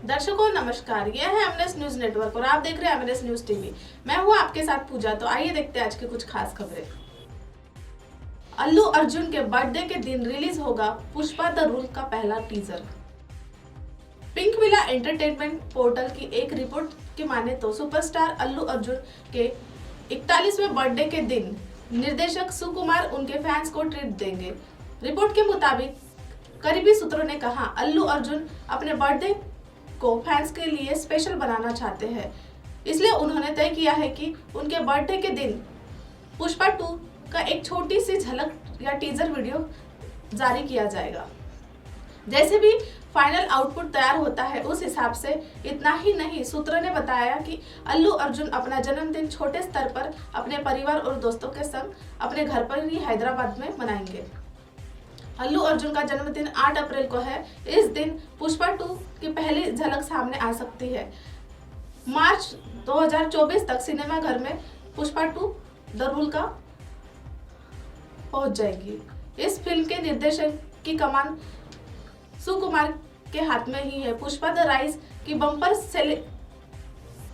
दर्शकों नमस्कार, यह है एमएनएस न्यूज नेटवर्क और आप देख रहे हैं एमएनएस न्यूज टीवी। मैं हूं आपके साथ पूजा। तो आइए देखते हैं आज की कुछ खास खबरें। अल्लू अर्जुन के बर्थडे के दिन रिलीज होगा पुष्पा द रूल का पहला teaser. Pink villa entertainment portal की एक रिपोर्ट की माने तो सुपरस्टार अल्लू अर्जुन के 41वें बर्थडे के दिन निर्देशक सुकुमार उनके फैंस को ट्रीट देंगे। रिपोर्ट के मुताबिक करीबी सूत्रों ने कहा, अल्लू अर्जुन अपने बर्थडे को फैंस के लिए स्पेशल बनाना चाहते हैं, इसलिए उन्होंने तय किया है कि उनके बर्थडे के दिन पुष्पा 2 का एक छोटी सी झलक या टीजर वीडियो जारी किया जाएगा। जैसे भी फाइनल आउटपुट तैयार होता है उस हिसाब से। इतना ही नहीं, सूत्रों ने बताया कि अल्लू अर्जुन अपना जन्मदिन छोटे स्तर पर अपने परिवार और दोस्तों के संग अपने घर पर ही हैदराबाद में मनाएंगे। अल्लू अर्जुन का जन्मदिन 8 अप्रैल को है। इस दिन पुष्पा 2 की पहली झलक सामने आ सकती है। मार्च 2024 तक सिनेमाघर में पुष्पा 2 द रूल का पहुंच जाएगी। इस फिल्म के निर्देशन की कमान सुकुमार के हाथ में ही है। पुष्पा द राइज की बम्पर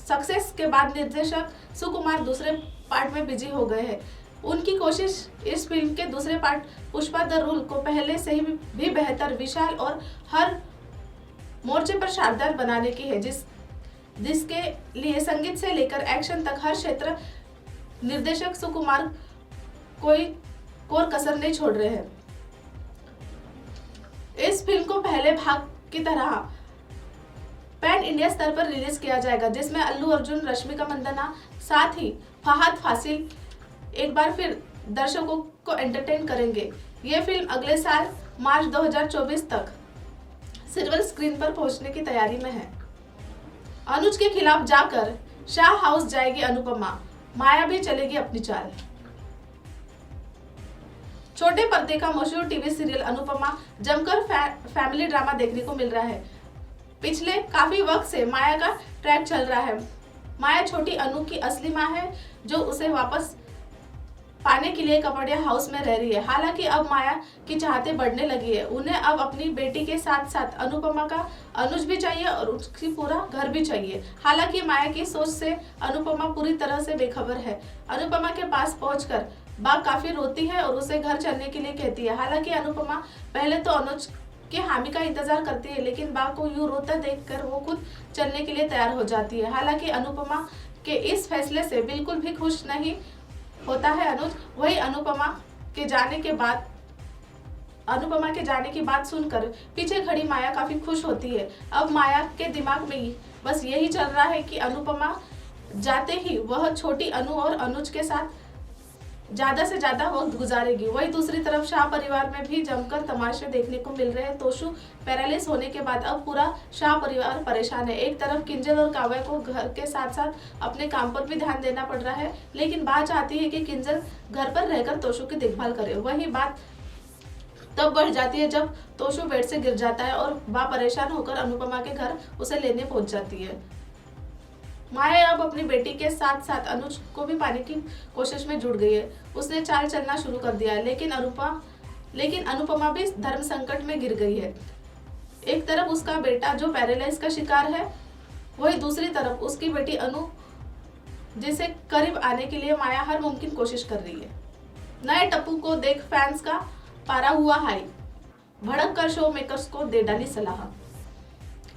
सक्सेस के बाद निर्देशक सुकुमार दूसरे पार्ट में बिजी हो गए हैं। उनकी कोशिश इस फिल्म के दूसरे पार्ट पुष्पा द रूल को पहले से ही भी बेहतर, विशाल और हर मोर्चे पर शानदार बनाने की है, जिसके लिए संगीत से लेकर एक्शन तक हर क्षेत्र निर्देशक सुकुमार कोई कसर नहीं छोड़ रहे हैं। इस फिल्म को पहले भाग की तरह पैन इंडिया स्तर पर रिलीज किया जाएगा, जिसमें अल्लू अर्जुन, रश्मिका मंदाना, साथ ही फहद फासिल एक बार फिर दर्शकों को एंटरटेन करेंगे। ये फिल्म अगले साल मार्च 2024 तक सिल्वर स्क्रीन पर पहुंचने की तैयारी में है। अनुज के खिलाफ जाकर शाह हाउस जाएगी अनुपमा, माया भी चलेगी अपनी चाल। छोटे पर्दे का मशहूर टीवी सीरियल अनुपमा जमकर फैमिली ड्रामा देखने को मिल रहा है। पिछले काफी वक्त से माया का ट्रैक चल रहा है। माया छोटी अनु की असली माँ है, जो उसे वापस पाने के लिए कपड़िया हाउस में रह रही है। हालांकि अब माया की चाहतें बढ़ने लगी है। उन्हें अब अपनी बेटी के साथ साथ अनुपमा का अनुज भी चाहिए और उसकी पूरा घर भी चाहिए। हालांकि माया की सोच से अनुपमा पूरी तरह से बेखबर है। अनुपमा के पास पहुंचकर बाघ काफी रोती है और उसे घर चलने के लिए कहती है। हालांकि अनुपमा पहले तो अनुज के हामी का इंतजार करती है, लेकिन बाघ को यूं रोता देखकर वो खुद चलने के लिए तैयार हो जाती है। हालांकि अनुपमा के इस फैसले से बिल्कुल भी खुश नहीं होता है अनुज। वही अनुपमा के जाने की बात सुनकर पीछे खड़ी माया काफी खुश होती है। अब माया के दिमाग में बस यही चल रहा है कि अनुपमा जाते ही वह छोटी अनु और अनुज के साथ ज्यादा से ज्यादा वक्त गुजारेगी। वही दूसरी तरफ शाह परिवार में भी जमकर तमाशे देखने को मिल रहे हैं। तोशु पैरालिस होने के बाद अब पूरा शाह परिवार परेशान है। एक तरफ किंजल और काव्या को घर के साथ साथ अपने काम पर भी ध्यान देना पड़ रहा है, लेकिन बात चाहती है कि किंजल घर पर रहकर तोशु की देखभाल करे। वही बात तब बढ़ जाती है जब तोशु बेड से गिर जाता है और बा परेशान होकर अनुपमा के घर उसे लेने पहुंच जाती है। माया अब अपनी बेटी के साथ साथ अनुज को भी पाने की कोशिश में जुट गई है। उसने चाल चलना शुरू कर दिया है, लेकिन अनुपमा भी धर्म संकट में गिर गई है। एक तरफ उसका बेटा जो पैरालाइज का शिकार है, वही दूसरी तरफ उसकी बेटी अनु, जिसे करीब आने के लिए माया हर मुमकिन कोशिश कर रही है। नए टप्पू को देख फैंस का पारा हुआ हाई, भड़क कर शो मेकर्स को दे डाली सलाह।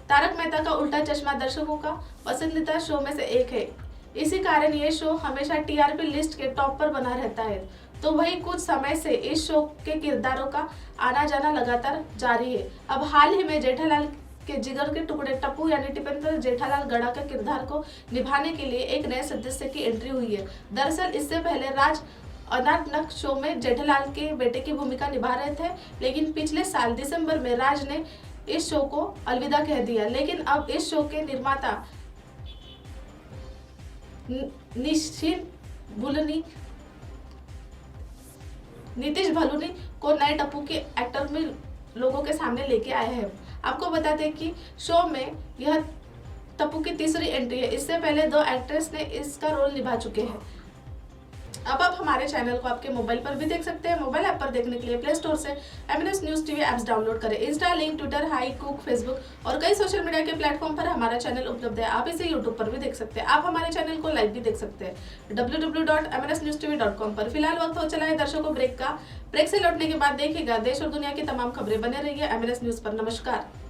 तारक मेहता का उल्टा चश्मा दर्शकों का पसंदीदा शो में से एक है। इसी कारण ये शो हमेशा टीआरपी लिस्ट के टॉप पर बना रहता है। तो वही कुछ समय से इस शो के किरदारों का आना जाना लगातार जारी है। अब हाल ही में जेठालाल के जिगर के टुकड़े टप्पू यानी टिपेंद्र जेठालाल गढ़ा के किरदार को निभाने के लिए एक नए सदस्य की एंट्री हुई है। दरअसल इससे पहले राज अनाटनक शो में जेठालाल के बेटे की भूमिका निभा रहे थे, लेकिन पिछले साल दिसंबर में राज ने इस शो को अलविदा कह दिया। लेकिन अब इस शो के निर्माता नीतीश भलूनी को नए टप्पू के एक्टर में लोगों के सामने लेके आए हैं। आपको बता दें कि शो में यह टप्पू की तीसरी एंट्री है। इससे पहले 2 एक्ट्रेस ने इसका रोल निभा चुके हैं। अब आप हमारे चैनल को आपके मोबाइल पर भी देख सकते हैं। मोबाइल ऐप पर देखने के लिए प्ले स्टोर से MNS news TV apps download करें। इंस्टा, लिंक, ट्विटर, हाई, कुक, फेसबुक और कई सोशल मीडिया के प्लेटफॉर्म पर हमारा चैनल उपलब्ध है। आप इसे यूट्यूब पर भी देख सकते हैं। आप हमारे चैनल को लाइव भी देख सकते हैं www.mnsnewstv.com पर। फिलहाल वक्त हो चला है दर्शकों ब्रेक का। ब्रेक से लौटने के बाद देखिएगा देश और दुनिया की तमाम खबरें। बने रहिए MNS न्यूज़ पर। नमस्कार।